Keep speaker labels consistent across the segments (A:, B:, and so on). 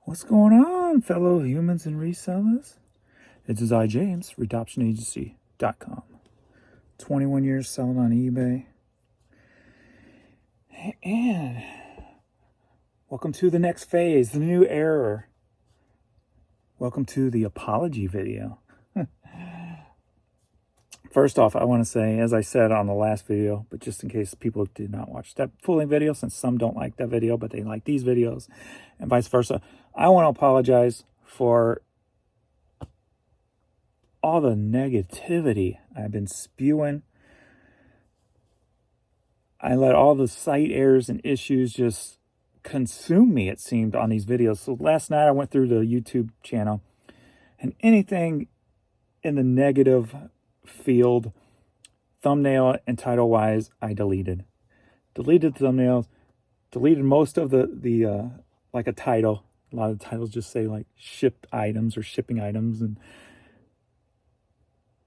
A: What's going on, fellow humans and resellers? It is I, James, redoptionagency.com. 21 years selling on eBay. And welcome to the next phase, the new era. Welcome to the apology video. First off, I want to say, as I said on the last video, but just in case people did not watch that full video, since some don't like that video, but they like these videos, and vice versa, I want to apologize for all the negativity I've been spewing. I let all the site errors and issues just consume me, it seemed, on these videos. So last night I went through the YouTube channel, and anything in the negative field, thumbnail and title wise, I deleted. Deleted thumbnails, deleted most of the like a title. A lot of titles just say like shipped items or shipping items, and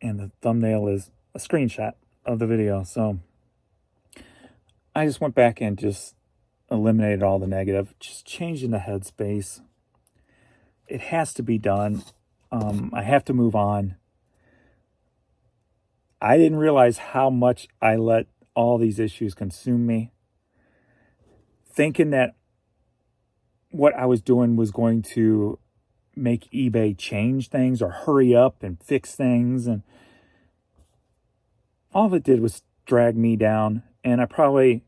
A: the thumbnail is a screenshot of the video. So I just went back and just eliminated all the negative, just changing the headspace. It has to be done. I have to move on. I didn't realize how much I let all these issues consume me, thinking that what I was doing was going to make eBay change things or hurry up and fix things. And all it did was drag me down. And I probably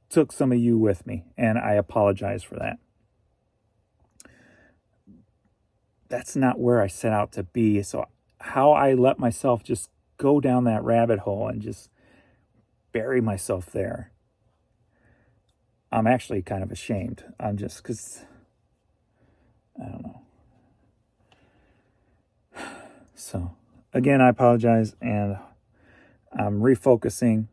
A: took some of you with me, and I apologize for that. That's not where I set out to be. So how I let myself just go down that rabbit hole and just bury myself there, I'm actually kind of ashamed. I'm just, because, I don't know. So, again, I apologize, and I'm refocusing.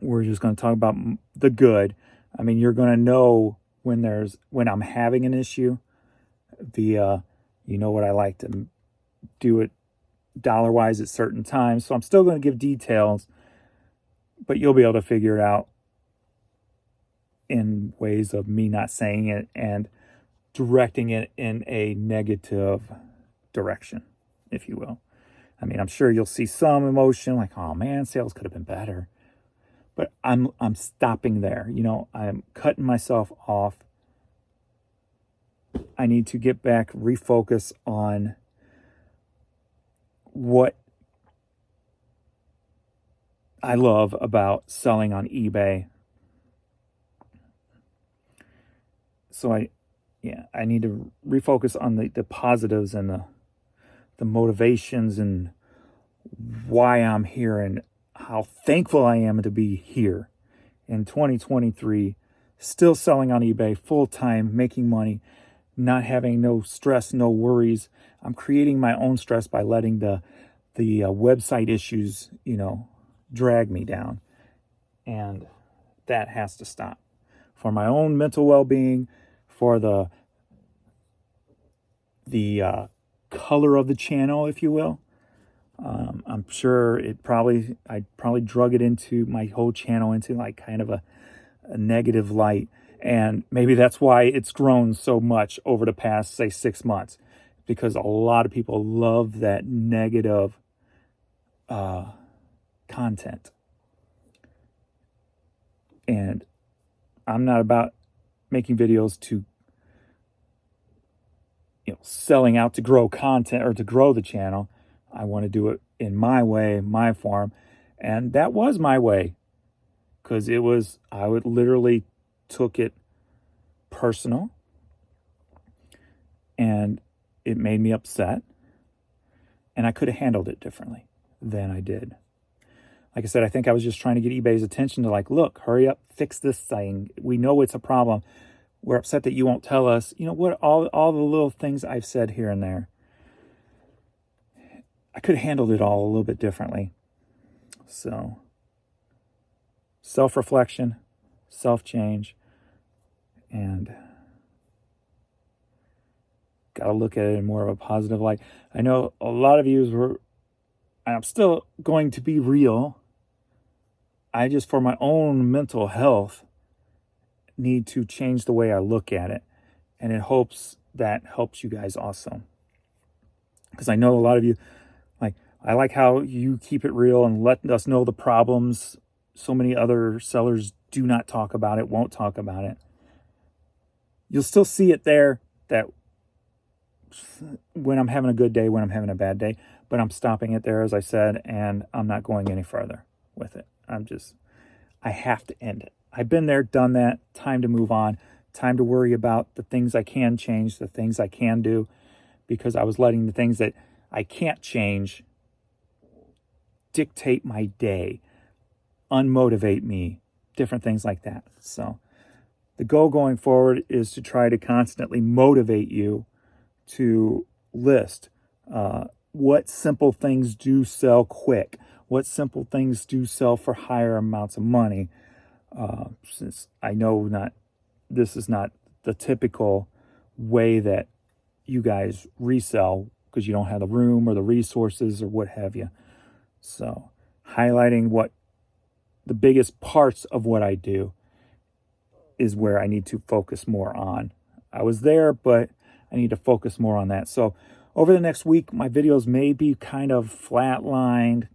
A: We're just going to talk about the good. I mean, you're going to know when I'm having an issue via, what I like to do it dollar-wise at certain times. So I'm still going to give details, but you'll be able to figure it out in ways of me not saying it and directing it in a negative direction, if you will. I mean, I'm sure you'll see some emotion like, oh man, sales could have been better. But I'm stopping there. I'm cutting myself off. I need to get back, refocus on what I love about selling on eBay. So I need to refocus on the positives and the motivations and why I'm here and how thankful I am to be here in 2023, still selling on eBay full time, making money, not having no stress, no worries. I'm creating my own stress by letting the website issues, drag me down. And that has to stop for my own mental well-being, for the color of the channel, if you will. I'm sure I probably drug it into my whole channel into like kind of a negative light. And maybe that's why it's grown so much over the past, say, 6 months, because a lot of people love that negative content. And I'm not about making videos to, selling out to grow content or to grow the channel. I want to do it in my way, my form. And that was my way, because I would literally took it personal, and it made me upset, and I could have handled it differently than I did. Like I said, I think I was just trying to get eBay's attention to like, look, hurry up, fix this thing. We know it's a problem. We're upset that you won't tell us. All the little things I've said here and there. I could have handled it all a little bit differently. So, self-reflection, self-change, and got to look at it in more of a positive light. I know a lot of you I'm still going to be real. I just, for my own mental health, need to change the way I look at it And in hopes that helps you guys also. Because I know a lot of you, like, I like how you keep it real and let us know the problems. So many other sellers do not talk about it, won't talk about it. You'll still see it there, that when I'm having a good day, when I'm having a bad day, but I'm stopping it there, as I said, and I'm not going any further with it. I have to end it. I've been there, done that. Time to move on. Time to worry about the things I can change, the things I can do, because I was letting the things that I can't change dictate my day, unmotivate me, different things like that. So the goal going forward is to try to constantly motivate you to list what simple things do sell quick, what simple things do sell for higher amounts of money. Since I know this is not the typical way that you guys resell, because you don't have the room or the resources or what have you. So highlighting what the biggest parts of what I do is where I need to focus more on. I was there, but I need to focus more on that. So over the next week, my videos may be kind of flatlined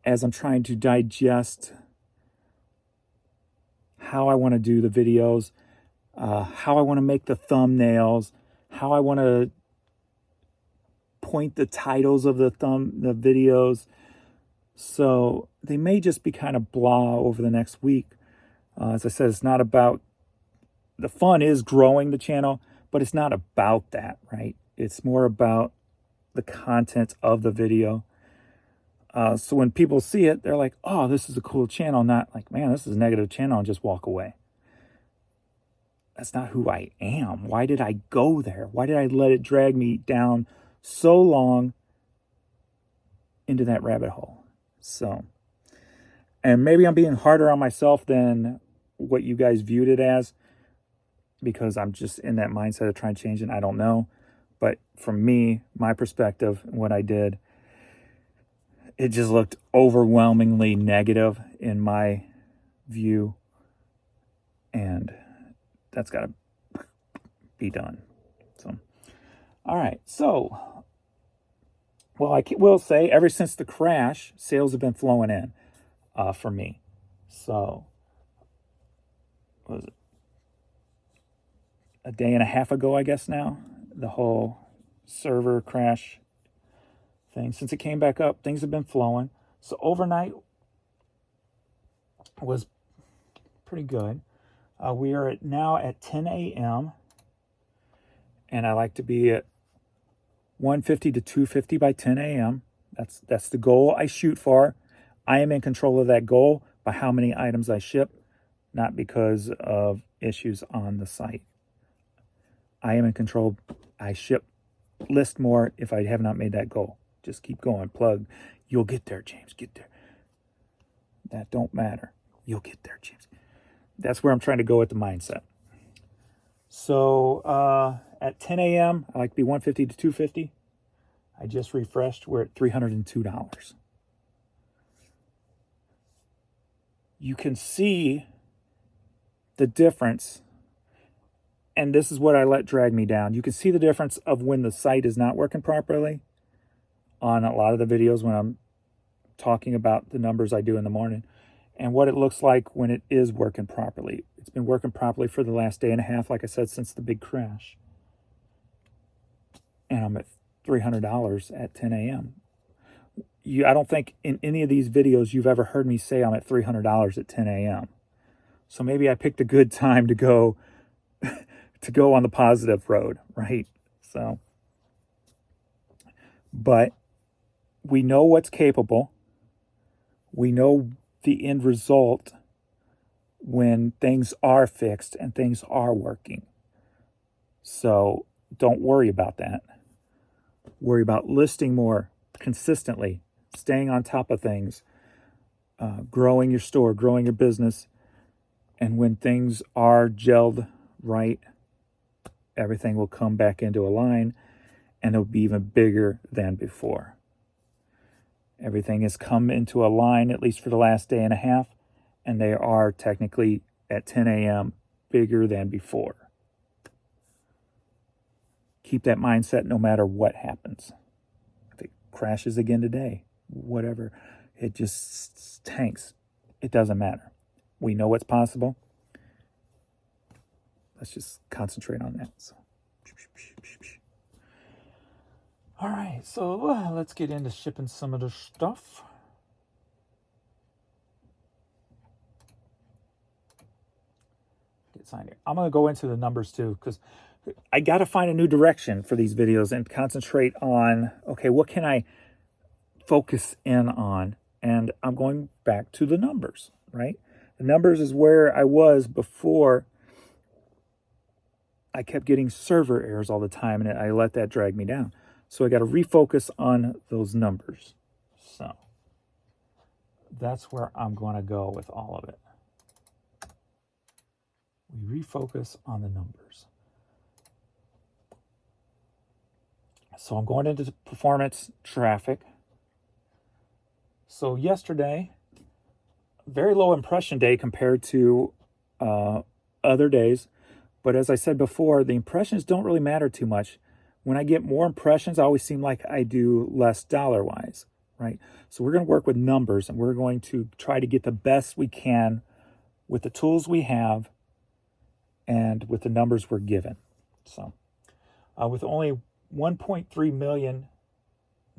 A: as I'm trying to digest how I want to do the videos, how I want to make the thumbnails, how I want to point the titles of the videos. So they may just be kind of blah over the next week. As I said, it's not about, the fun is growing the channel, but it's not about that, right? It's more about the content of the video. So when people see it, they're like, oh, this is a cool channel. Not like, man, this is a negative channel, and just walk away. That's not who I am. Why did I go there? Why did I let it drag me down so long into that rabbit hole? So, and maybe I'm being harder on myself than what you guys viewed it as, because I'm just in that mindset of trying to change it. I don't know. But from me, my perspective, what I did, it just looked overwhelmingly negative in my view. And that's got to be done. So, all right. So, well, I will say, ever since the crash, sales have been flowing in for me. So, what was it? A day and a half ago, I guess now, the whole server crash thing. Since it came back up, things have been flowing. So overnight was pretty good. We are now at 10 a.m. and I like to be at 150 to 250 by 10 a.m. That's the goal I shoot for. I am in control of that goal by how many items I ship, not because of issues on the site. I am in control. I list more if I have not made that goal. Just keep going. Plug. You'll get there, James. Get there. That don't matter. You'll get there, James. That's where I'm trying to go with the mindset. So at 10 a.m., I like to be 150 to 250. I just refreshed. We're at $302. You can see the difference. And this is what I let drag me down. You can see the difference of when the site is not working properly on a lot of the videos when I'm talking about the numbers I do in the morning, and what it looks like when it is working properly. It's been working properly for the last day and a half, like I said, since the big crash. And I'm at $300 at 10 a.m. I don't think in any of these videos you've ever heard me say I'm at $300 at 10 a.m. So maybe I picked a good time to go on the positive road, right? So, but we know what's capable. We know the end result when things are fixed and things are working. So don't worry about that. Worry about listing more consistently, staying on top of things, growing your store, growing your business. And when things are gelled right, everything will come back into a line, and it'll be even bigger than before. Everything has come into a line, at least for the last day and a half, and they are technically at 10 a.m. bigger than before. keep that mindset no matter what happens. If it crashes again today, whatever, it just tanks. It doesn't matter. We know what's possible. Let's just concentrate on that. So. All right, so let's get into shipping some of the stuff. Get signed here. I'm going to go into the numbers too, because I got to find a new direction for these videos and concentrate on, okay, what can I focus in on? And I'm going back to the numbers, right? The numbers is where I was before. I kept getting server errors all the time, and I let that drag me down. So I got to refocus on those numbers. So that's where I'm going to go with all of it. We refocus on the numbers. So I'm going into performance traffic. So yesterday, very low impression day compared to other days. But as I said before, the impressions don't really matter too much. When I get more impressions, I always seem like I do less dollar-wise, right? So we're going to work with numbers, and we're going to try to get the best we can with the tools we have and with the numbers we're given. So with only 1.3 million,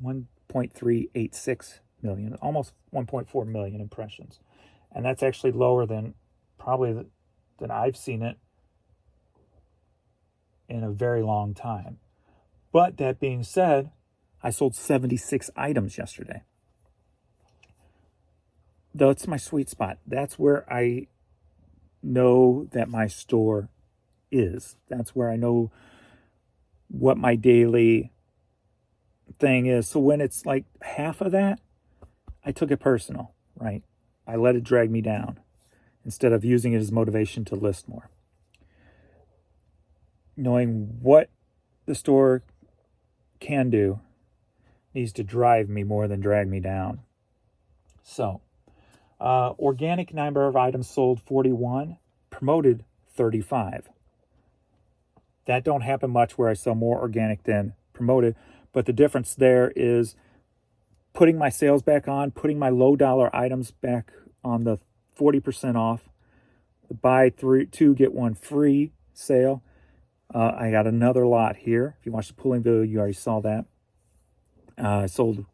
A: 1.386 million, almost 1.4 million impressions. And that's actually lower than probably than I've seen it in a very long time. But that being said, I sold 76 items yesterday. That's my sweet spot. That's where I know that my store is. That's where I know what my daily thing is. So when it's like half of that, I took it personal, right? I let it drag me down instead of using it as motivation to list more. Knowing what the store can do needs to drive me more than drag me down. So, organic number of items sold 41, promoted 35. That don't happen much where I sell more organic than promoted, but the difference there is putting my sales back on, putting my low dollar items back on the 40% off, the buy two get one free sale. I got another lot here. If you watched the pooling video, you already saw that. I sold,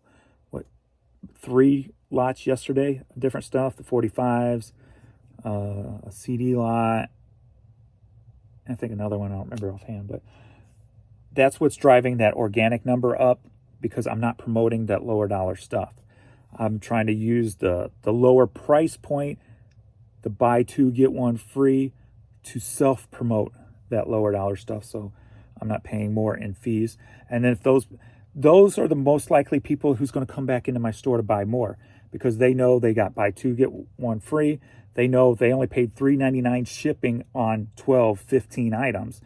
A: 3 lots yesterday, different stuff, the 45s, a CD lot, I think another one, I don't remember offhand, but that's what's driving that organic number up, because I'm not promoting that lower dollar stuff. I'm trying to use the lower price point, the buy two, get one free, to self-promote that lower dollar stuff, so I'm not paying more in fees. And then if those are the most likely people who's going to come back into my store to buy more, because they know they got buy two, get one free. They know they only paid $3.99 shipping on 12, 15 items.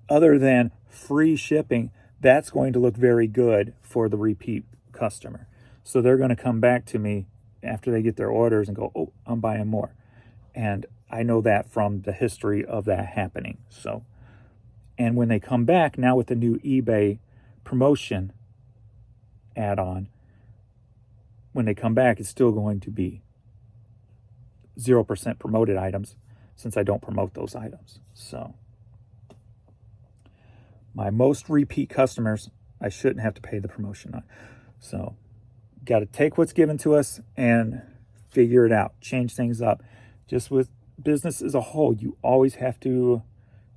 A: Other than free shipping, that's going to look very good for the repeat customer. So they're going to come back to me after they get their orders and go, oh, I'm buying more. And I know that from the history of that happening. So, and when they come back now with the new eBay promotion add-on, when they come back, it's still going to be 0% promoted items, since I don't promote those items. So my most repeat customers, I shouldn't have to pay the promotion on. So got to take what's given to us and figure it out, change things up. Just with business as a whole, you always have to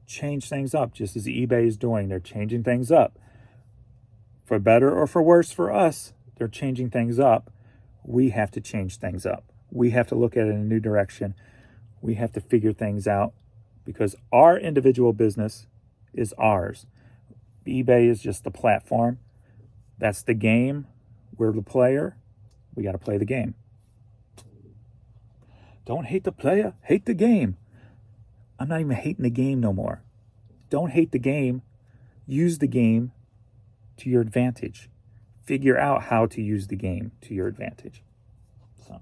A: change things up, just as eBay is doing. They're changing things up. For better or for worse for us, they're changing things up. We have to change things up. We have to look at it in a new direction. We have to figure things out, because our individual business is ours. eBay is just the platform. That's the game. We're the player. We got to play the game. Don't hate the player, hate the game. I'm not even hating the game no more. Don't hate the game. Use the game to your advantage. Figure out how to use the game to your advantage. So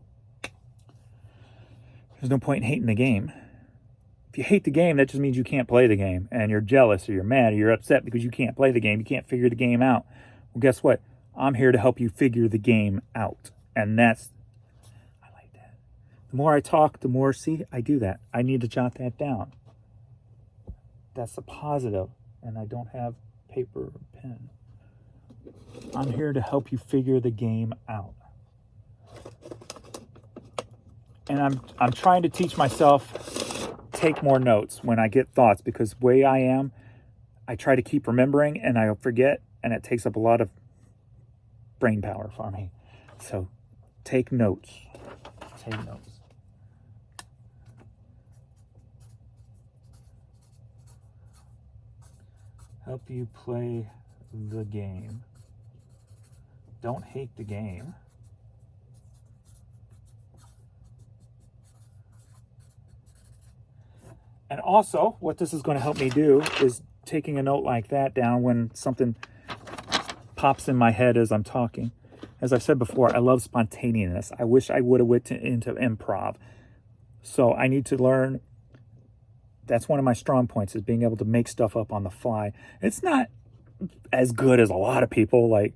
A: there's no point in hating the game. If you hate the game, that just means you can't play the game, and you're jealous or you're mad or you're upset because you can't play the game. You can't figure the game out. Well, guess what? I'm here to help you figure the game out. And I like that. The more I talk, the more, see, I do that. I need to jot that down. That's a positive, and I don't have paper or pen. I'm here to help you figure the game out. And I'm trying to teach myself, take more notes when I get thoughts, because the way I am, I try to keep remembering and I'll forget, and it takes up a lot of brain power for me. So take notes. Take notes. Help you play the game. Don't hate the game. And also, what this is going to help me do is taking a note like that down when something pops in my head as I'm talking. As I've said before, I love spontaneous. I wish I would have went into improv. So I need to learn. That's one of my strong points, is being able to make stuff up on the fly. It's not as good as a lot of people like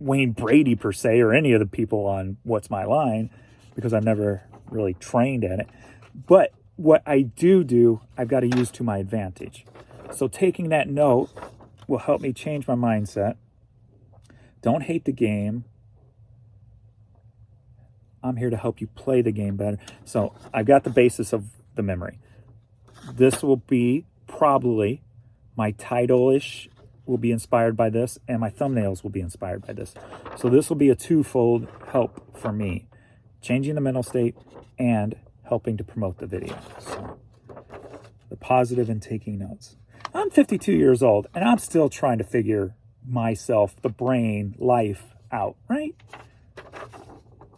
A: Wayne Brady per se, or any of the people on What's My Line, because I've never really trained at it. But what I do, I've got to use to my advantage. So taking that note will help me change my mindset. Don't hate the game. I'm here to help you play the game better. So I've got the basis of the memory. This will be probably my title-ish will be inspired by this, and my thumbnails will be inspired by this. So this will be a twofold help for me, changing the mental state and helping to promote the video. So the positive in taking notes. I'm 52 years old, and I'm still trying to figure myself, the brain, life out, right?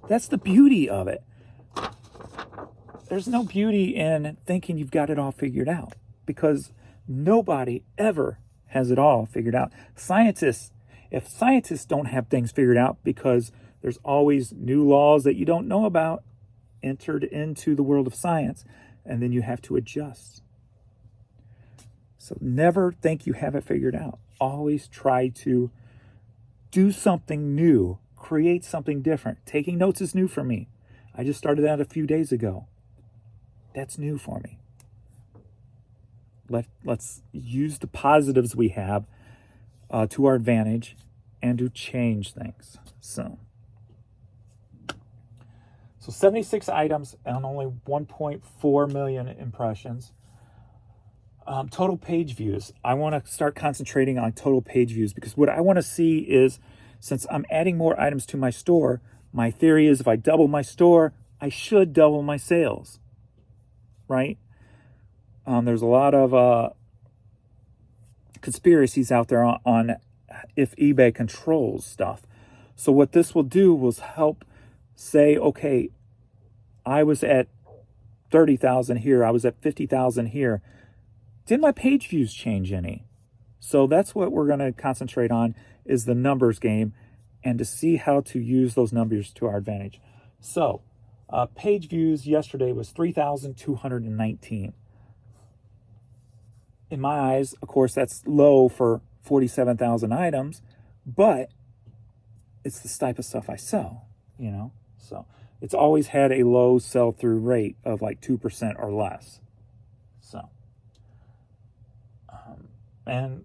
A: That's the beauty of it. There's no beauty in thinking you've got it all figured out, because nobody ever has it all figured out. If scientists don't have things figured out, because there's always new laws that you don't know about entered into the world of science, and then you have to adjust. So never think you have it figured out. Always try to do something new, create something different. Taking notes is new for me. I just started that a few days ago. That's new for me. Let's use the positives we have to our advantage and to change things. So 76 items and only 1.4 million impressions. Total page views. I want to start concentrating on total page views, because what I want to see is, since I'm adding more items to my store, my theory is if I double my store, I should double my sales, right? There's a lot of conspiracies out there on if eBay controls stuff. So what this will do was help say, okay, I was at 30,000 here, I was at 50,000 here. Did my page views change any? So that's what we're going to concentrate on, is the numbers game, and to see how to use those numbers to our advantage. So page views yesterday was 3,219. In my eyes, of course, that's low for 47,000 items, but it's the type of stuff I sell, you know? So it's always had a low sell-through rate of like 2% or less. So, and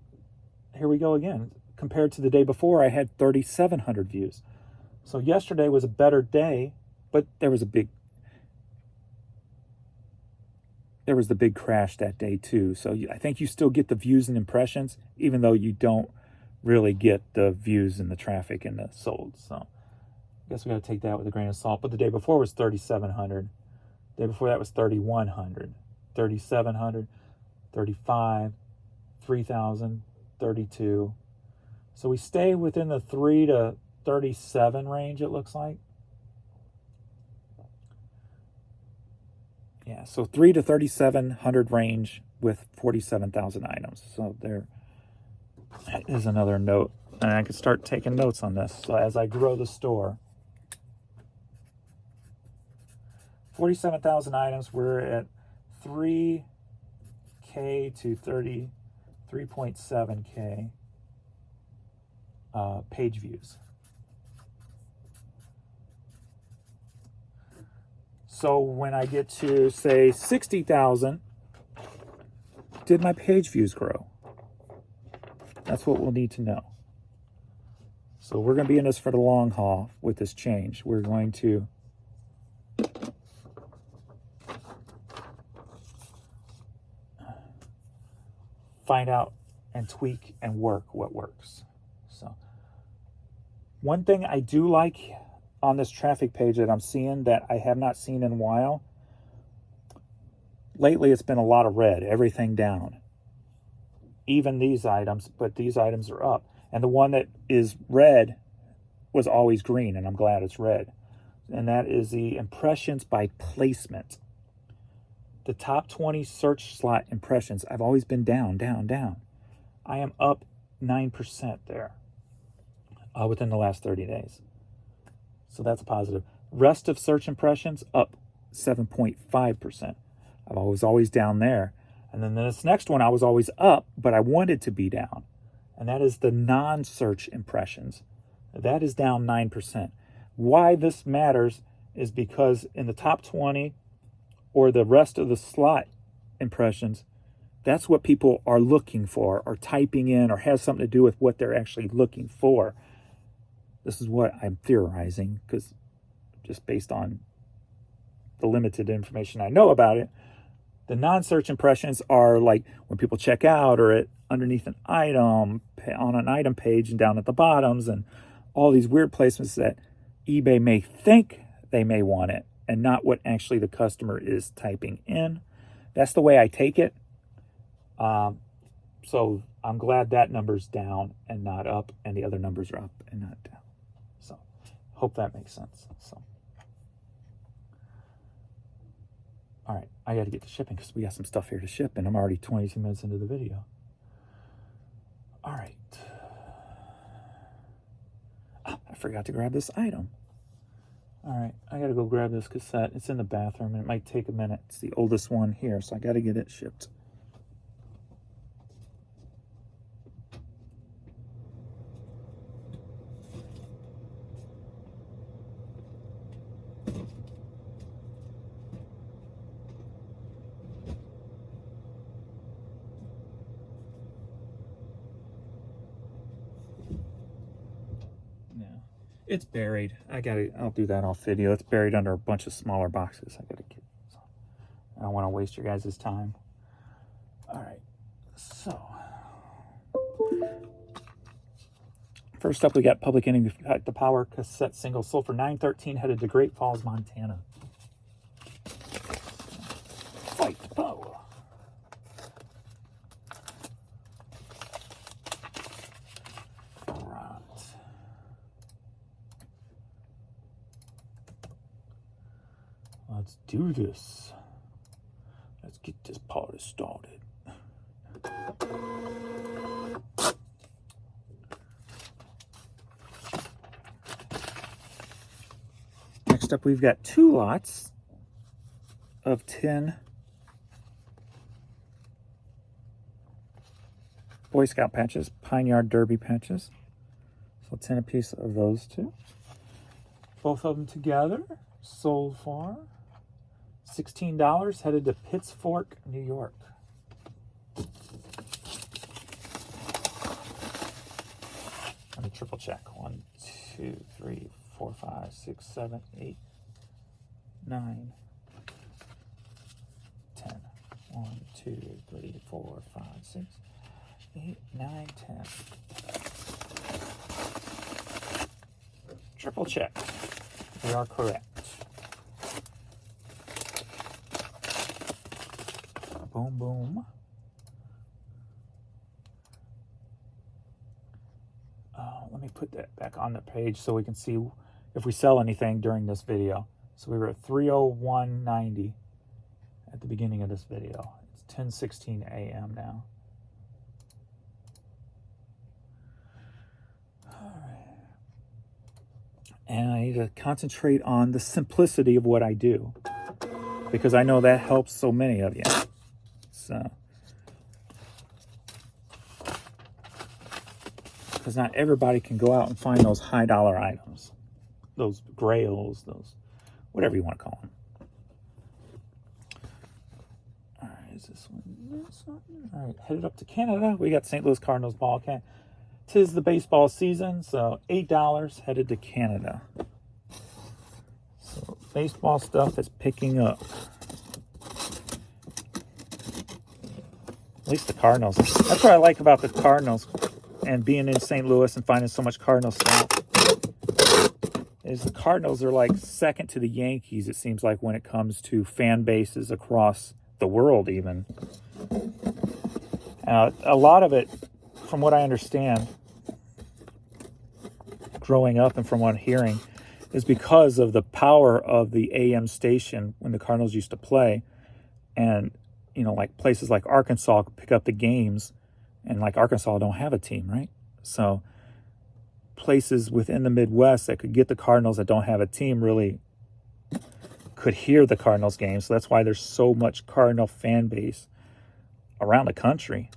A: here we go again. Compared to the day before, I had 3,700 views. So yesterday was a better day, but there was the big crash that day too. So I think you still get the views and impressions, even though you don't really get the views and the traffic and the sold. So I guess we got to take that with a grain of salt. But the day before was 3,700. The day before that was 3,100, 3,700, 35, 3,000, 32. So we stay within the 3 to 37 range, it looks like. Yeah, so 3 to 3,700 range with 47,000 items. So there is another note. And I can start taking notes on this. So as I grow the store, 47,000 items, we're at 3K to 33.7K page views. So when I get to, say, 60,000, did my page views grow? That's what we'll need to know. So we're going to be in this for the long haul with this change. We're going to find out and tweak and work what works. So one thing I do like on this traffic page that I'm seeing that I have not seen in a while, lately it's been a lot of red, everything down. Even these items, but these items are up. And the one that is red was always green, and I'm glad it's red. And that is the impressions by placement. The top 20 search slot impressions, I've always been down, down, down. I am up 9% there within the last 30 days. So that's a positive. Rest of search impressions, up 7.5%. I was always down there. And then this next one, I was always up, but I wanted to be down. And that is the non-search impressions. That is down 9%. Why this matters is because in the top 20 or the rest of the slot impressions, that's what people are looking for or typing in or has something to do with what they're actually looking for. This is what I'm theorizing, because just based on the limited information I know about it, the non-search impressions are like when people check out or underneath an item, on an item page and down at the bottoms, and all these weird placements that eBay may think they may want it and not what actually the customer is typing in. That's the way I take it. So I'm glad that number's down and not up, and the other numbers are up and not down. So hope that makes sense. So. All right, I got to get to shipping because we got some stuff here to ship, and I'm already 22 minutes into the video. All right. I forgot to grab this item. All right, I got to go grab this cassette. It's in the bathroom, and it might take a minute. It's the oldest one here, so I got to get it shipped. It's buried. I'll do that off video. It's buried under a bunch of smaller boxes. I gotta get, I don't want to waste your guys' time. All right, so first up, we got Public Enemy, the Power cassette single, sold for $9.13, headed to Great Falls, Montana. Fight the power. Let's do this. Let's get this party started. Next up, we've got 2 lots of 10 Boy Scout patches, Pine Yard Derby patches. So 10 a piece of those 2. Both of them together sold for $16, headed to Pittsfork, New York. Let me triple check. 1, 2, 3, 4, 5, 6, 7, 8, 9, 10. 1, 2, 3, 4, 5, 6, 8, 9, 10. Triple check. We are correct. Boom, boom. Let me put that back on the page so we can see if we sell anything during this video. So we were at 301.90 at the beginning of this video. It's 10:16 a.m. now. All right. And I need to concentrate on the simplicity of what I do. because I know that helps so many of you. So, because not everybody can go out and find those high dollar items, those grails, those whatever you want to call them. All right, is this one? This one? All right, headed up to Canada. We got St. Louis Cardinals ball. Tis the baseball season, so $8 headed to Canada. So baseball stuff is picking up. At least the Cardinals. That's what I like about the Cardinals and being in St. Louis and finding so much Cardinal stuff. Is the Cardinals are like second to the Yankees, it seems like, when it comes to fan bases across the world even. A lot of it, from what I understand, growing up and from what I'm hearing, is because of the power of the AM station when the Cardinals used to play. And, you know, like places like Arkansas could pick up the games, and like Arkansas don't have a team, right? So places within the Midwest that could get the Cardinals that don't have a team really could hear the Cardinals games. So that's why there's so much Cardinal fan base around the country.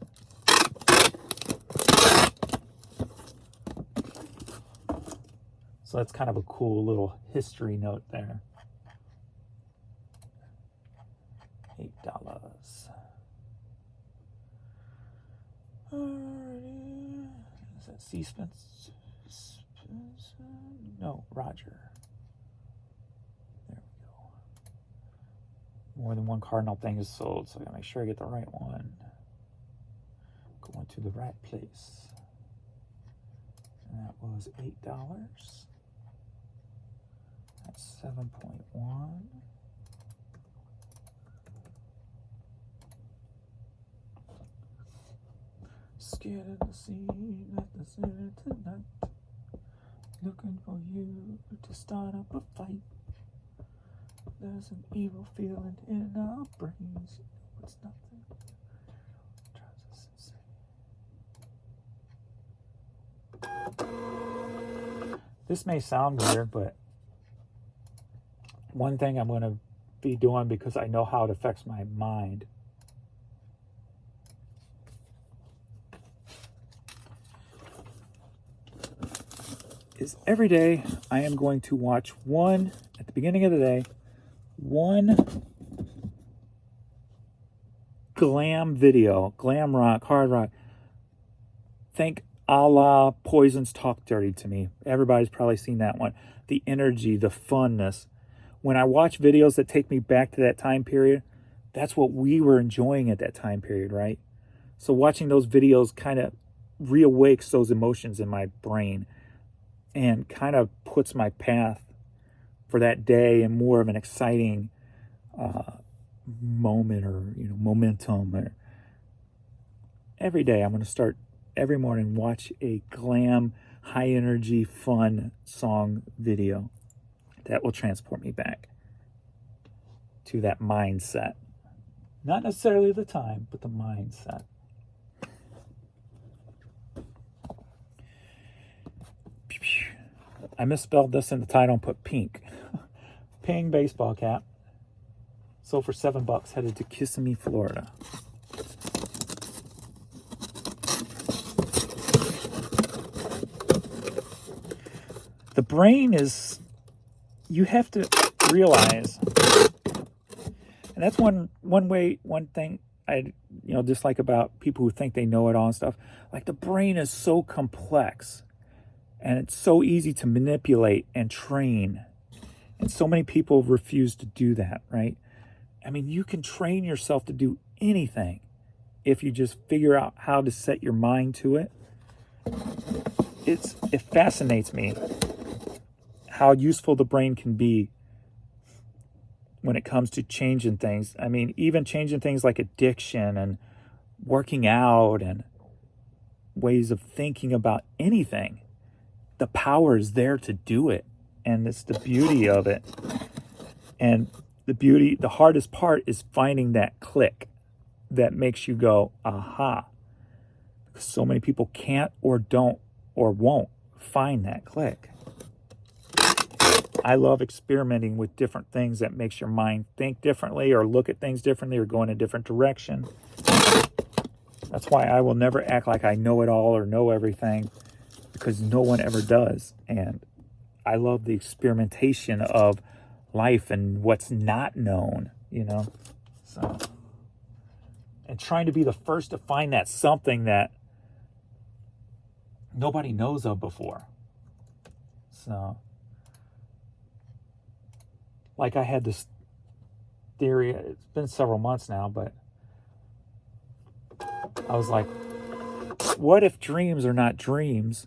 A: So that's kind of a cool little history note there. $8. Is that C-Spence? No, Roger. There we go. More than one Cardinal thing is sold, so I gotta make sure I get the right one. Going to the right place. And that was $8. That's 7.1. Scared of the scene at the center tonight. Looking for you to start up a fight. There's an evil feeling in our brains. It's nothing. Drives us insane. This may sound weird, but one thing I'm going to be doing, because I know how it affects my mind, is every day I am going to watch one, at the beginning of the day, one glam video, glam rock, hard rock. Think a la Poison's Talk Dirty to me. Everybody's probably seen that one. The energy, the funness. When I watch videos that take me back to that time period, that's what we were enjoying at that time period, right? So watching those videos kind of reawakes those emotions in my brain and kind of puts my path for that day in more of an exciting moment, or, you know, momentum. Or every day I'm going to start every morning, watch a glam, high energy, fun song video that will transport me back to that mindset. Not necessarily the time, but the mindset. I misspelled this in the title and put pink. Ping baseball cap. Sold for $7, headed to Kissimmee, Florida. The brain is, you have to realize, and that's one thing I dislike about people who think they know it all and stuff. Like, the brain is so complex, and it's so easy to manipulate and train. And so many people refuse to do that, right? I mean, you can train yourself to do anything if you just figure out how to set your mind to it. It fascinates me how useful the brain can be when it comes to changing things. I mean, even changing things like addiction and working out and ways of thinking about anything. The power is there to do it. And it's the beauty of it. And the hardest part is finding that click that makes you go, aha. Because so many people can't or don't or won't find that click. I love experimenting with different things that makes your mind think differently or look at things differently or go in a different direction. That's why I will never act like I know it all or know everything, because no one ever does. And I love the experimentation of life and what's not known, you know. So, and trying to be the first to find that something that nobody knows of before. So, like I had this theory, it's been several months now, but I was like, what if dreams are not dreams?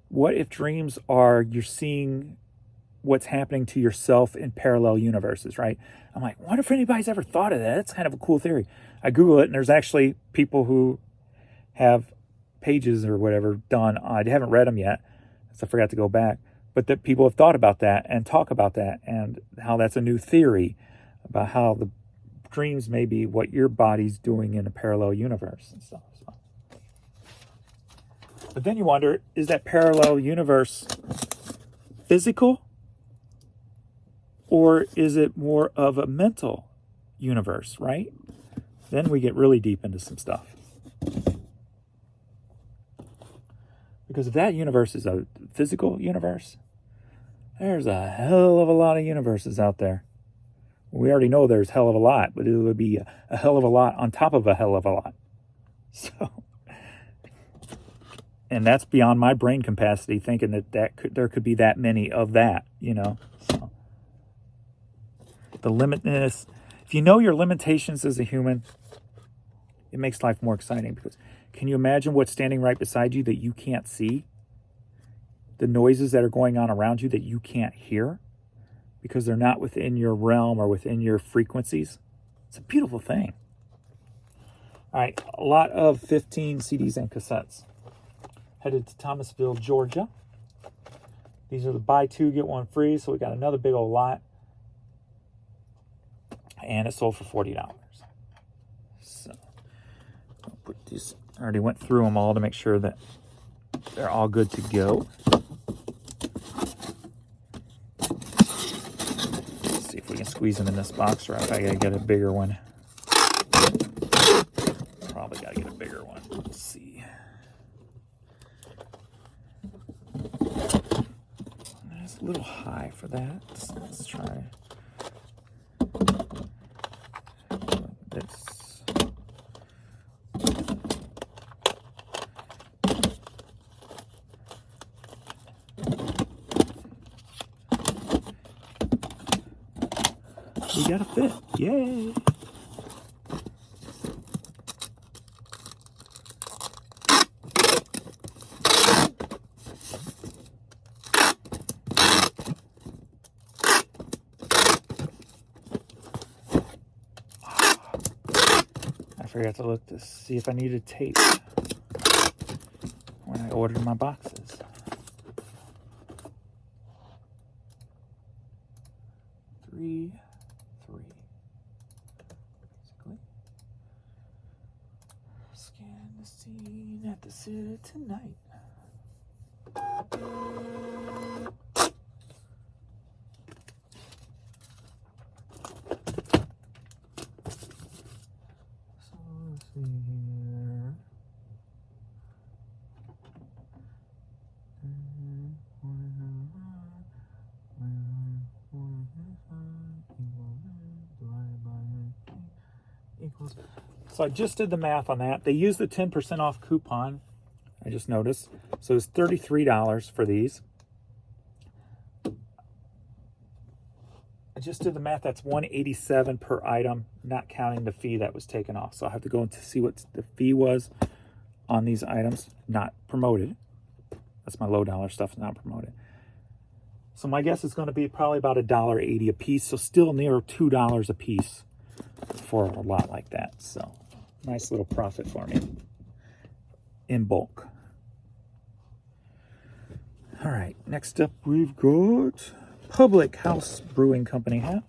A: What if dreams are you're seeing what's happening to yourself in parallel universes, right? I'm like, what if anybody's ever thought of that? That's kind of a cool theory. I Google it, and there's actually people who have pages or whatever done. I haven't read them yet, so I forgot to go back. But that people have thought about that and talk about that and how that's a new theory about how the dreams may be what your body's doing in a parallel universe and stuff. So. But then you wonder, is that parallel universe physical? Or is it more of a mental universe, right? Then we get really deep into some stuff. Because if that universe is a physical universe, there's a hell of a lot of universes out there. We already know there's a hell of a lot, but it would be a hell of a lot on top of a hell of a lot. So, and that's beyond my brain capacity, thinking that there could be that many of that, you know. So, the limitness, if you know your limitations as a human, it makes life more exciting. Because can you imagine what's standing right beside you that you can't see? The noises that are going on around you that you can't hear because they're not within your realm or within your frequencies. It's a beautiful thing. All right, a lot of 15 CDs and cassettes. Headed to Thomasville, Georgia. These are the buy two, get one free, so we got another big old lot. And it sold for $40. So, I'll put these, I already went through them all to make sure that they're all good to go. Let's see if we can squeeze them in this box, or if I gotta get a bigger one. Probably gotta get a bigger one. Let's see. It's a little high for that. So let's try this. We got a fit. Yay! I forgot to look to see if I needed tape when I ordered my boxes. 3, 3. Basically. Scan the scene at the city tonight. So let's see here. So I just did the math on that. They used the 10% off coupon. I just noticed. So it's $33 for these. I just did the math. That's $187 per item, not counting the fee that was taken off. So I have to go and see what the fee was on these items, not promoted. That's my low dollar stuff, not promoted. So my guess is going to be probably about $1.80 a piece. So still near $2 a piece for a lot like that. So nice little profit for me in bulk. All right, next up we've got Public House Brewing Company hat.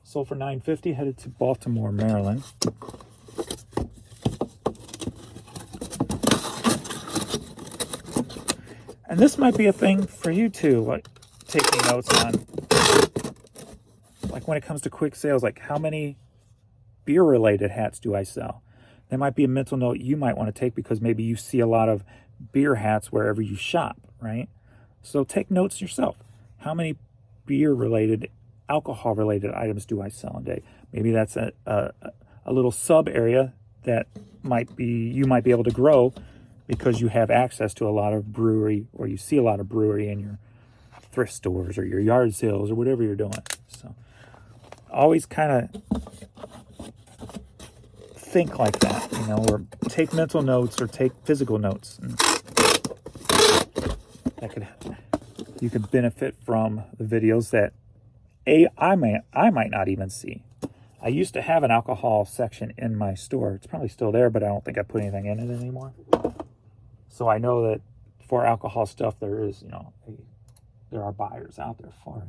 A: Sold for $9.50, headed to Baltimore, Maryland. And this might be a thing for you too, like taking notes on, like when it comes to quick sales, like how many beer-related hats do I sell? That might be a mental note you might want to take because maybe you see a lot of beer hats wherever you shop, right? So take notes yourself. How many beer-related, alcohol-related items do I sell a day? Maybe that's a little sub area that you might be able to grow because you have access to a lot of brewery, or you see a lot of brewery in your thrift stores or your yard sales or whatever you're doing. So always kind of think like that, or take mental notes or take physical notes. And you could benefit from the videos that I might not even see. I used to have an alcohol section in my store. It's probably still there, but I don't think I put anything in it anymore. So I know that for alcohol stuff, there is, there are buyers out there for it.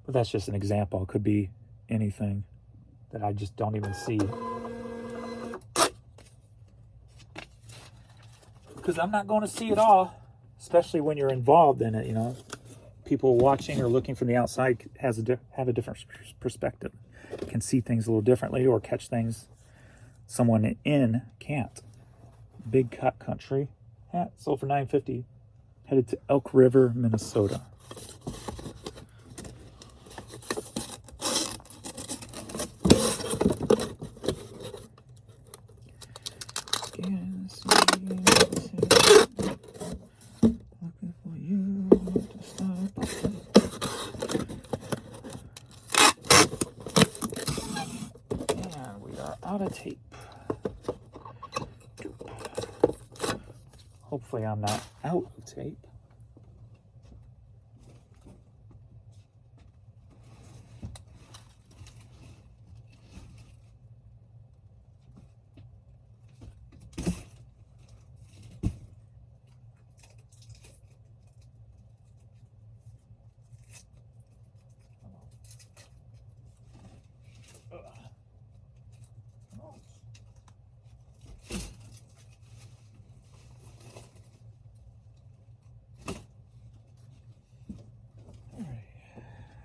A: But that's just an example. It could be anything that I just don't even see. Because I'm not going to see it all, especially when you're involved in it, People watching or looking from the outside have a different perspective, can see things a little differently or catch things someone in can't. Big Cut Country hat sold for $9.50, headed to Elk River, Minnesota. Out of tape. Hopefully I'm not out of tape.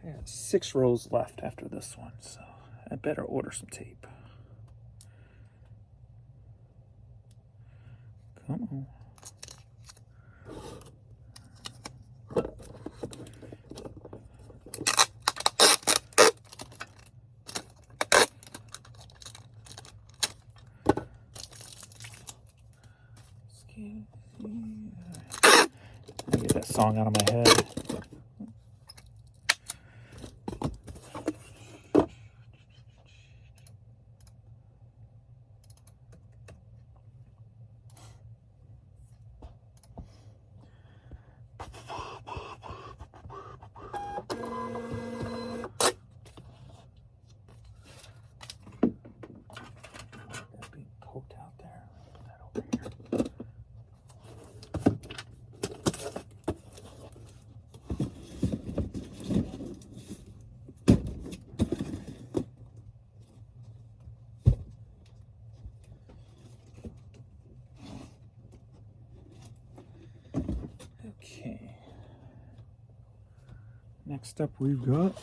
A: I got 6 rows left after this one, so I better order some tape. Come on. Let me get that song out of my head. Okay. Next up, we've got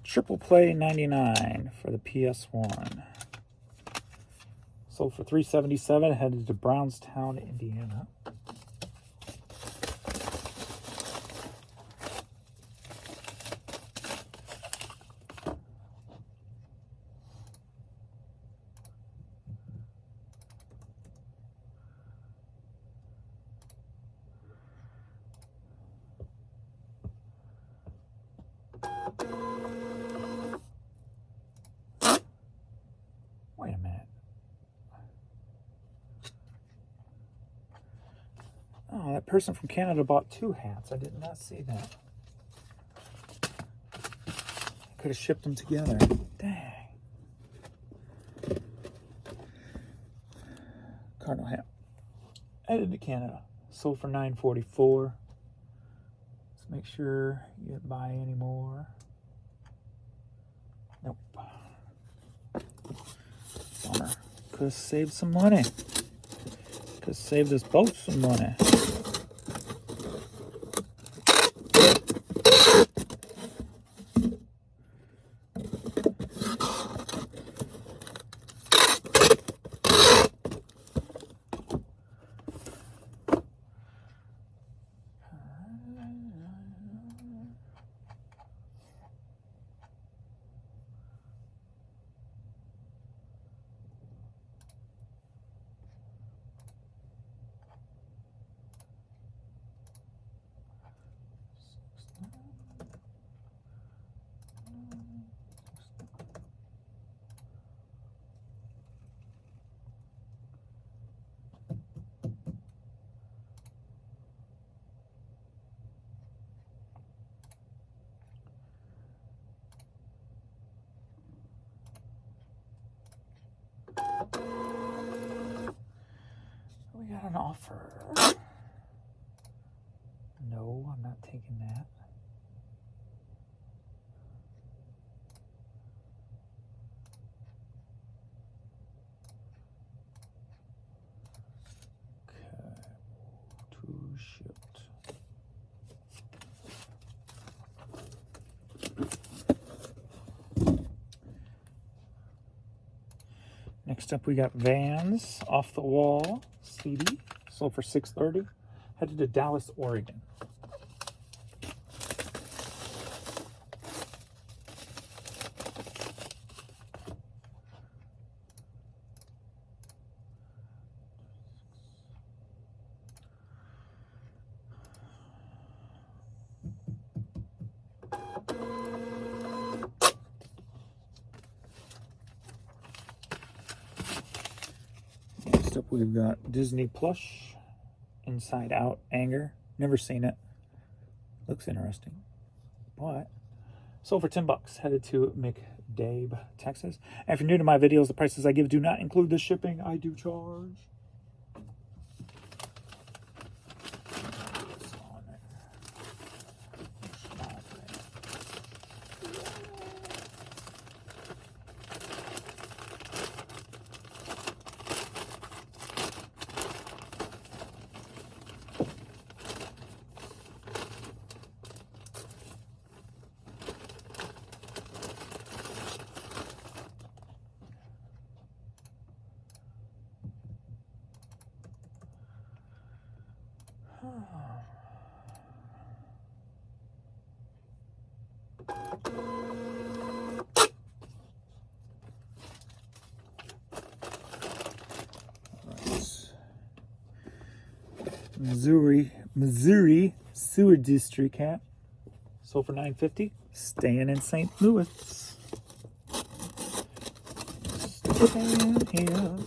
A: Triple Play 99 for the PS1. Sold for $377, headed to Brownstown, Indiana. Wait a minute. Oh, that person from Canada bought 2 hats. I did not see that. I could have shipped them together. Dang. Cardinal hat. Headed to Canada. Sold for $9.44. Let's make sure you didn't buy any more. Nope. Bummer. Could have saved some money. to save this boat some money. We got an offer. No, I'm not taking that. Okay, to shipped. Next up, we got Vans Off the Wall CD, sold for $630. Headed to Dallas, Oregon. Next up, we've got Disney Plush, Inside Out Anger. Never seen it. Looks interesting. But sold for $10. Headed to McDabe, Texas. And if you're new to my videos, the prices I give do not include the shipping I do charge. Missouri Sewer District hat. Sold for $9.50. Staying in St. Louis. Staying here.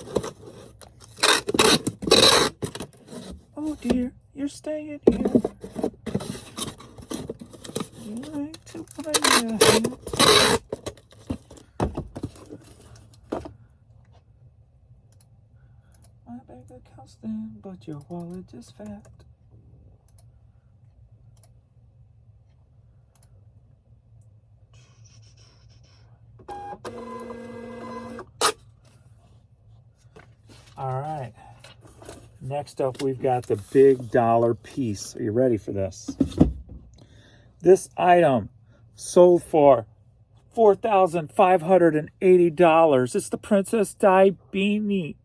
A: Oh dear, you're staying here. You like to play your hand. My bank account's thin, but your wallet is fat. All right. Next up, we've got the big dollar piece. Are you ready for this? This item sold for $4,580. It's the Princess Di beanie.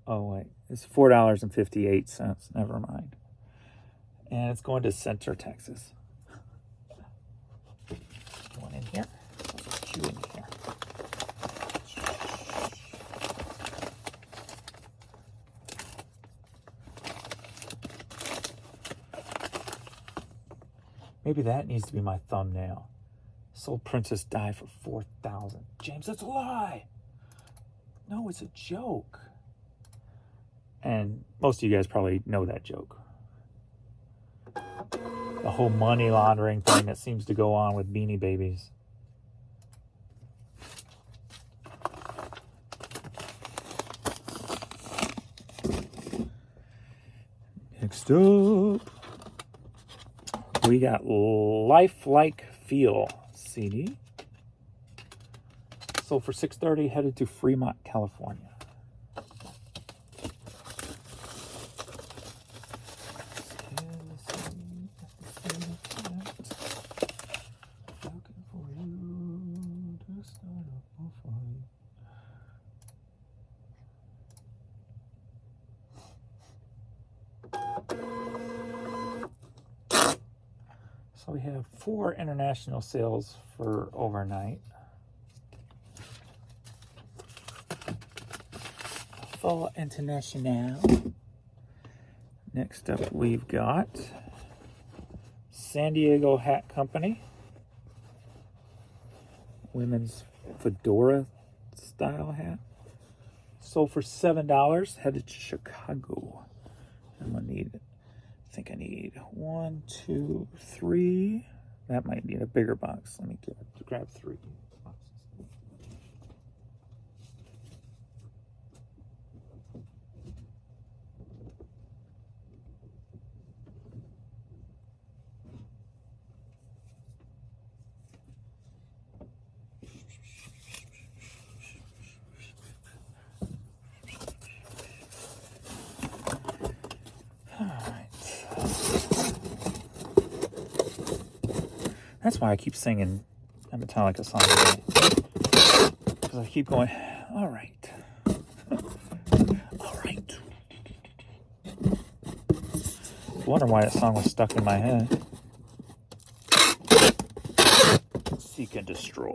A: Oh, wait. It's $4.58. Never mind. And it's going to Center, Texas. One in here. There's a few in here. Maybe that needs to be my thumbnail. Sold Princess Di for $4,000. James, that's a lie. No, it's a joke. And most of you guys probably know that joke. The whole money laundering thing that seems to go on with Beanie Babies. Next up, we got Lifelike Feel CD. Sold for $630, headed to Fremont, California. So we have 4 international sales for overnight. Fall International. Next up, we've got San Diego Hat Company. Women's fedora style hat. Sold for $7. Headed to Chicago. I'm gonna need, I think I need 1, 2, 3. That might need a bigger box. Let me grab 3 boxes. That's why I keep singing a Metallica song today. Because I keep going, all right. All right. I wonder why that song was stuck in my head. Seek and destroy.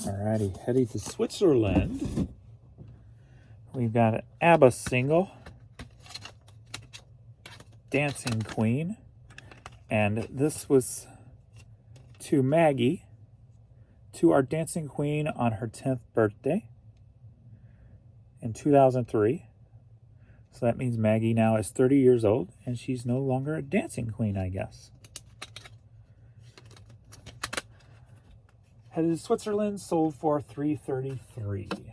A: Alrighty, heading to Switzerland. We've got an ABBA single, Dancing Queen. And this was to Maggie, to our Dancing Queen on her 10th birthday in 2003. So that means Maggie now is 30 years old, and she's no longer a dancing queen, I guess. Headed to Switzerland, sold for $333.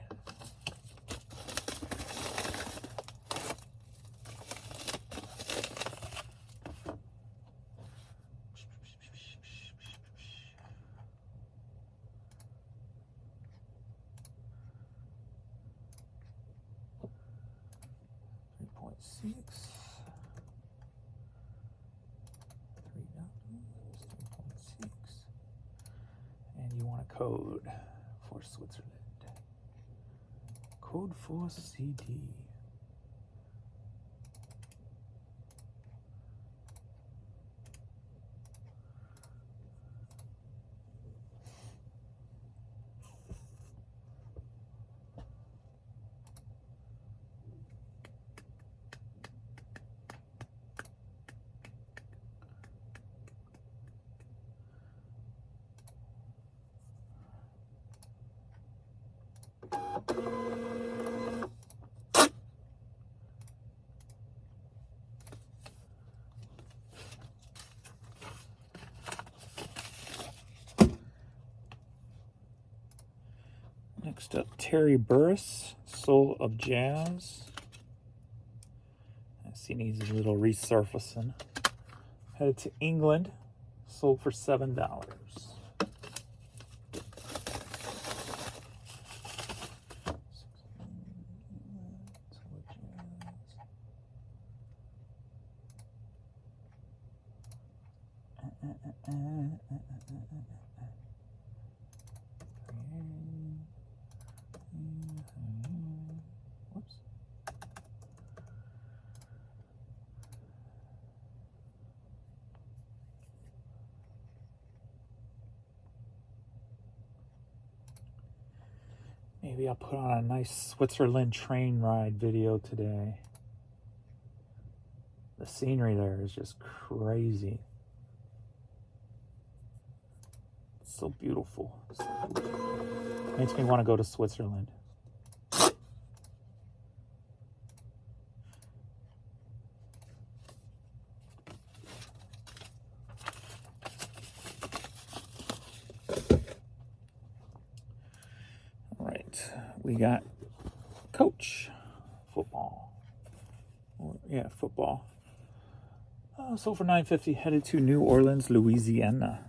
A: And you want a code for Switzerland. Code for CD. Next up, Terry Burris, Soul of Jazz. I see needs a little resurfacing. Headed to England, sold for $7. Whoops. Maybe I'll put on a nice Switzerland train ride video today. The scenery there is just crazy. It's so beautiful. Makes me want to go to Switzerland. All right, we got Coach football. Yeah, football. Sold for $9.50. Headed to New Orleans, Louisiana.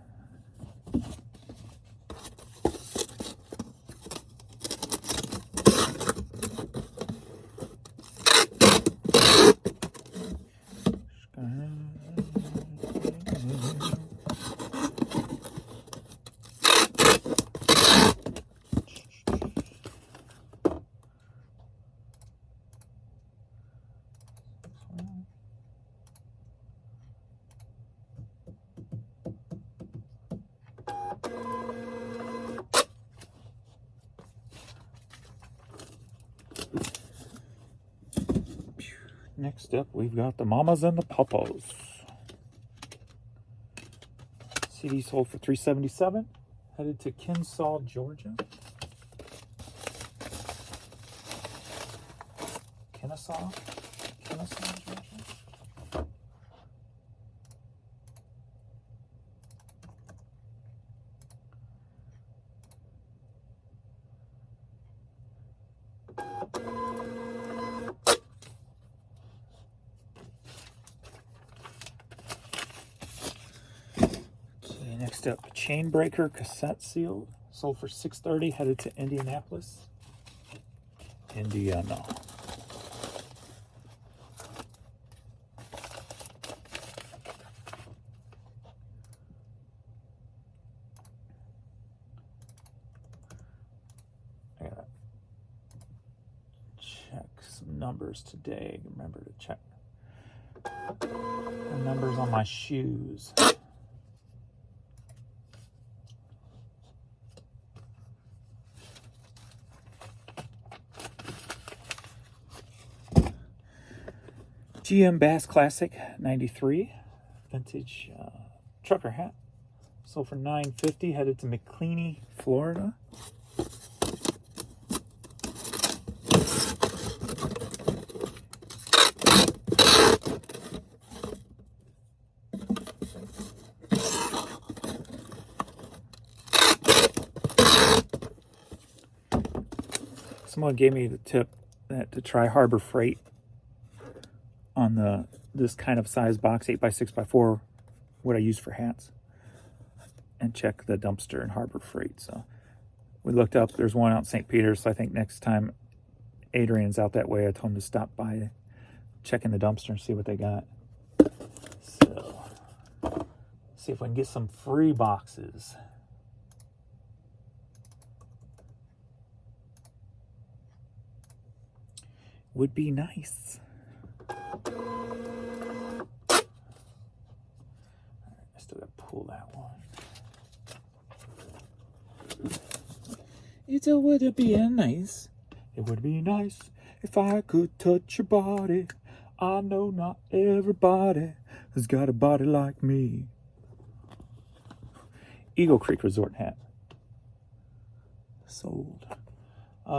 A: Next up, we've got the Mamas and the Papas. CD sold for $377. Headed to Kensaw, Georgia. Kennesaw, Georgia. Next up, Chainbreaker cassette seal, sold for $630, headed to Indianapolis, Indiana. I gotta check some numbers today. Remember to check the numbers on my shoes. GM Bass Classic 93 vintage trucker hat, sold for $950, headed to McCleany, Florida. Someone gave me the tip that to try Harbor Freight on this kind of size box, 8x6x4, what I use for hats, and check the dumpster in Harbor Freight. So we looked up, there's one out in St. Peter, so I think next time Adrian's out that way, I told him to stop by, check in the dumpster and see what they got. So see if we can get some free boxes. Would be nice. I still gotta pull that one. It would be nice. It would be nice if I could touch your body. I know not everybody has got a body like me. Eagle Creek Resort hat. Sold.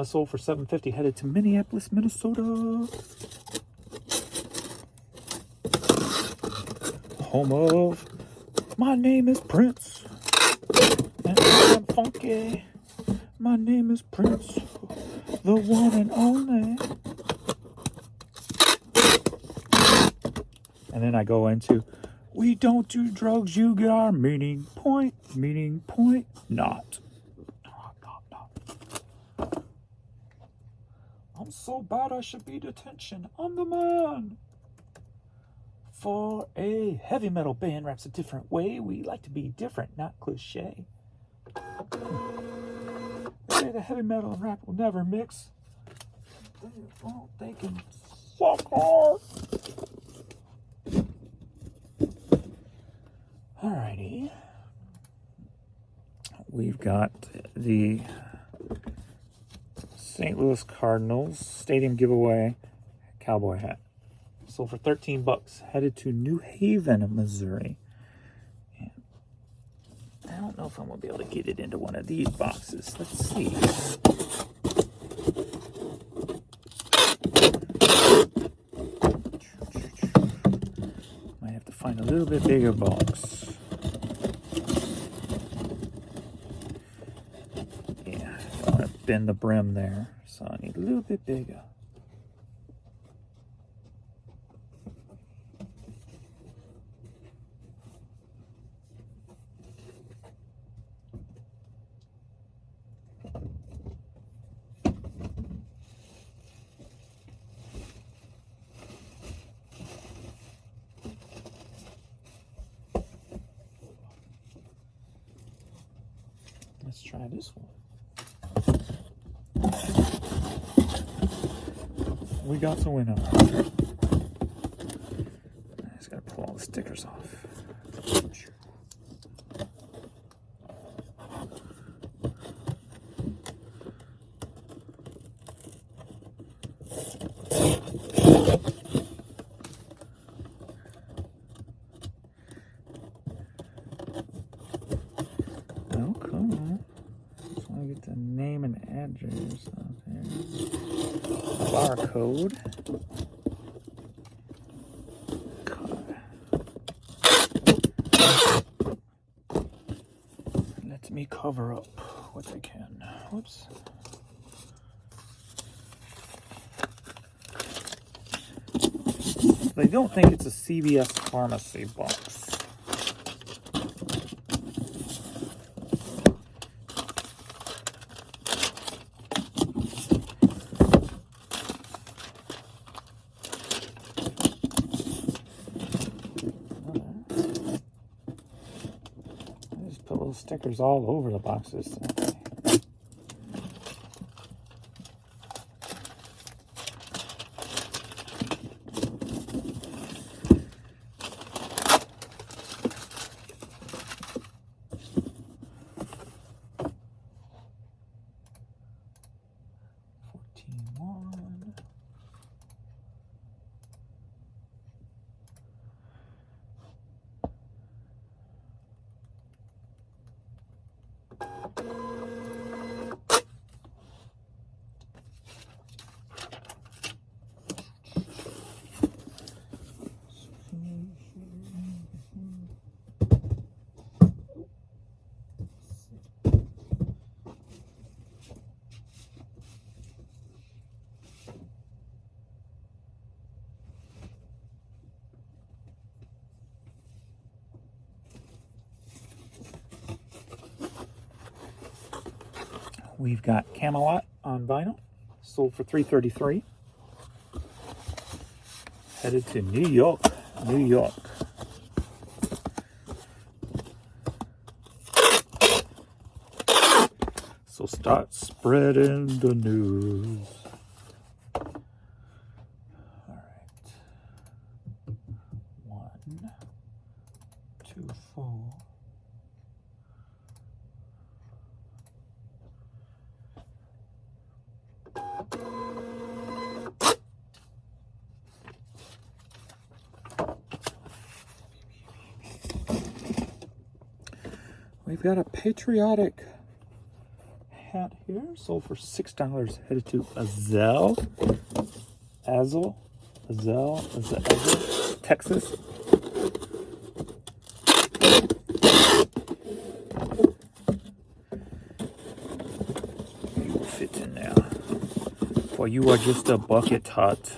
A: Sold for $750, headed to Minneapolis, Minnesota. Home of My Name is Prince, and I'm funky. My name is Prince, the one and only. And then I go into, we don't do drugs, you get our meaning point, not. I'm so bad I should be detention. I'm the man. For a heavy metal band raps a different way. We like to be different, not cliche. They say the heavy metal and rap will never mix. They can suck hard. Alrighty. We've got the St. Louis Cardinals Stadium Giveaway cowboy hat. Sold for $13, headed to New Haven, Missouri. And I don't know if I'm going to be able to get it into one of these boxes. Let's see. Might have to find a little bit bigger box. Yeah, I don't want to bend the brim there, so I need a little bit bigger. Let's try this one. We got the winner. I just gotta pull all the stickers off. Oh, come on. Just want to get the name and address out there. Barcode. Let me cover up what I can. Whoops. They don't think it's a CVS pharmacy box. I just put little stickers all over the boxes. We've got Camelot on vinyl, sold for $3.33. Headed to New York, New York. So start spreading the news. All right. 1, 2, 4. We've got a patriotic hat here, sold for $6. Headed to Azell, Texas. You will fit in there, for you are just a bucket hut.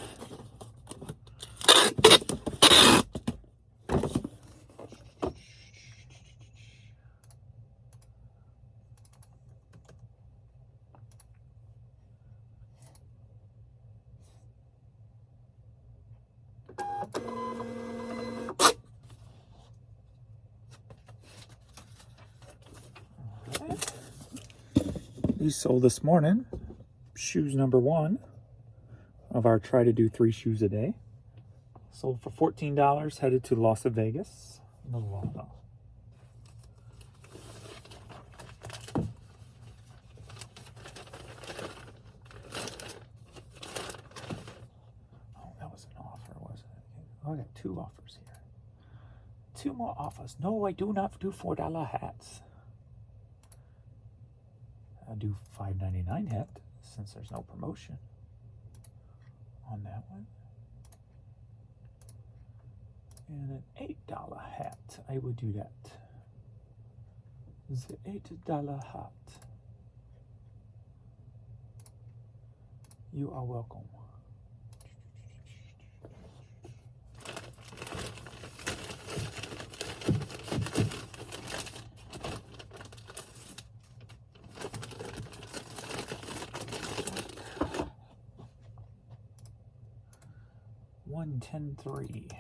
A: These sold this morning. Shoes number 1 of our try to do 3 shoes a day. Sold for $14, headed to Las Vegas, Nevada. Oh, that was an offer, was it? Oh, I got 2 offers here. 2 more offers. No, I do not do $4 hats. I do $5.99 hat since there's no promotion on that one. And an $8 hat. I would do that. The $8 hat. You are welcome. $110.3.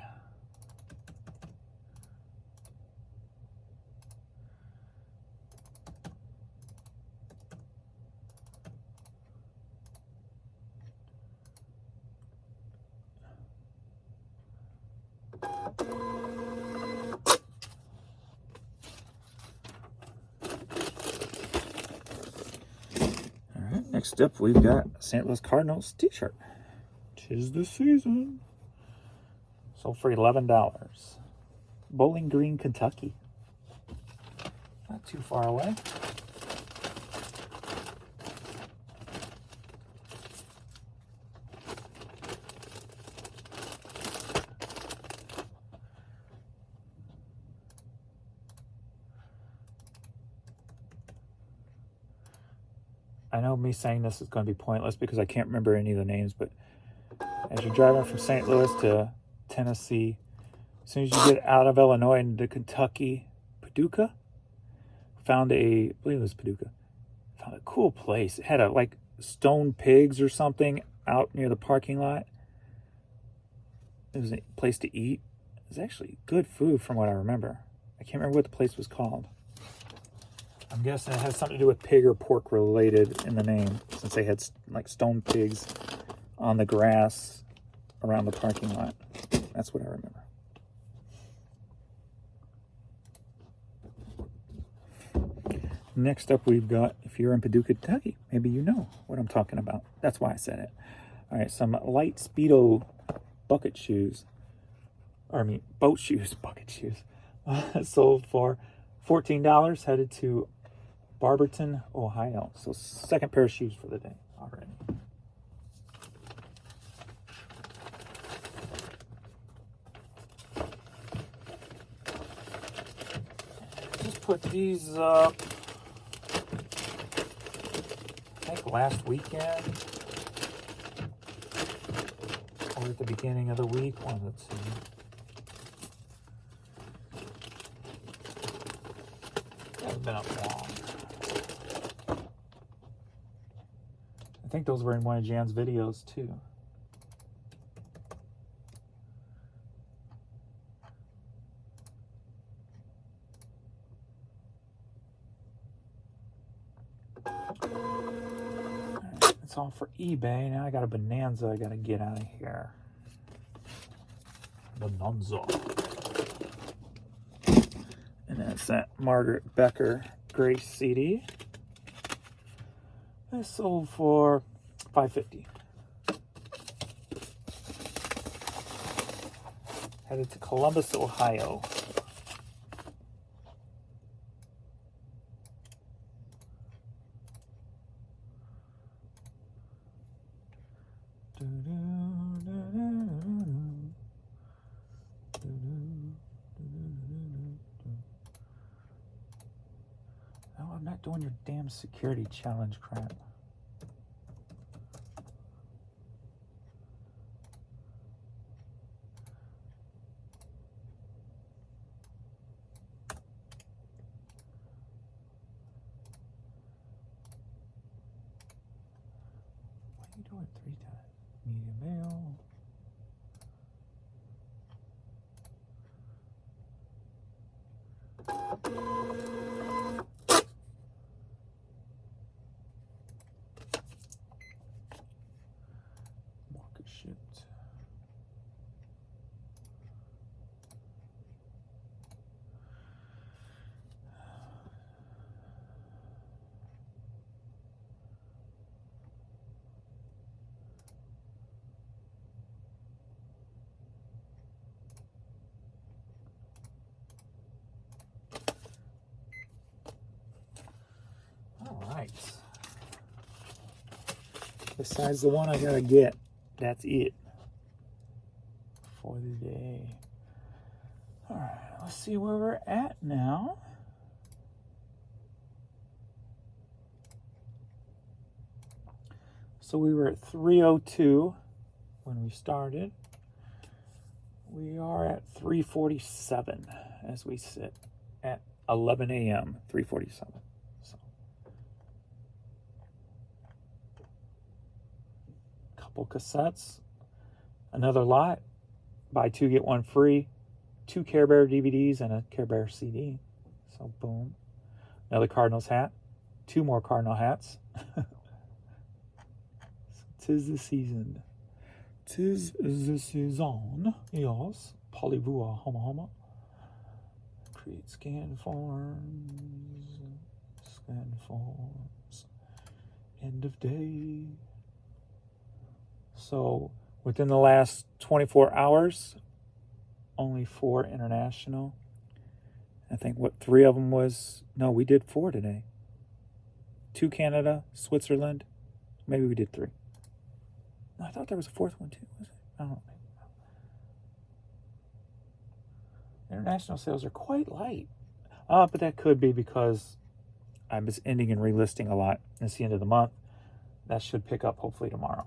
A: Next up, we've got St. Louis Cardinals t-shirt. 'Tis the season. Sold for $11. Bowling Green, Kentucky. Not too far away. I know me saying this is going to be pointless because I can't remember any of the names, but as you're driving from St. Louis to Tennessee, as soon as you get out of Illinois into Kentucky, Paducah, I believe it was Paducah, found a cool place. It had like stone pigs or something out near the parking lot. It was a place to eat. It was actually good food from what I remember. I can't remember what the place was called. I'm guessing it has something to do with pig or pork related in the name, since they had like stone pigs on the grass around the parking lot. That's what I remember. Next up, we've got, if you're in Paducah, Kentucky, maybe you know what I'm talking about. That's why I said it. All right, some light Speedo bucket shoes. Boat shoes, bucket shoes. Sold for $14, headed to Barberton, Ohio. So second pair of shoes for the day already. Just put these up, I think last weekend or at the beginning of the week, one of the two. Hasn't been up long. I think those were in one of Jan's videos too. Right, it's all for eBay. Now I got a Bonanza I gotta get out of here. Bonanza. And that's that Margaret Becker Grace CD. It sold for $5.50. Headed to Columbus, Ohio. No, I'm not doing your damn security challenge crap. What are you doing 3 times? Medium mail. Market shipped. All right. Besides the one I gotta get, that's it for the day. All right, let's see where we're at now. So we were at 302 when we started. We are at 347 as we sit at 11 a.m. 347. So, couple cassettes, another lot, buy 2 get 1 free, 2 Care Bear DVDs and a Care Bear CD. So boom, another Cardinals hat, 2 more Cardinal hats. So, 'tis the season. 'Tis the season. Yes. Parlez-vous à Homa Homa. Create scan forms. Scan forms. End of day. So within the last 24 hours, only 4 international. I think 3 of them was, no, we did 4 today. 2 Canada, Switzerland. Maybe we did 3. No, I thought there was a 4th one too. Was it? I don't know. International sales are quite light. But that could be because I was ending and relisting a lot. It's the end of the month. That should pick up hopefully tomorrow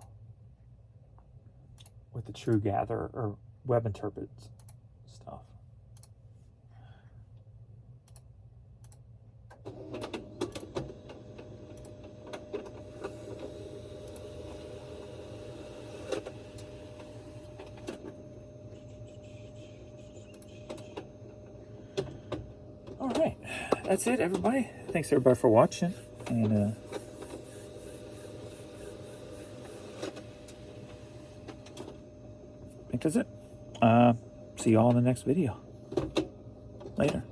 A: with the True Gather or Web Interpret stuff. All right, that's it, everybody. Thanks everybody for watching, and I think that's it. See you all in the next video. Later.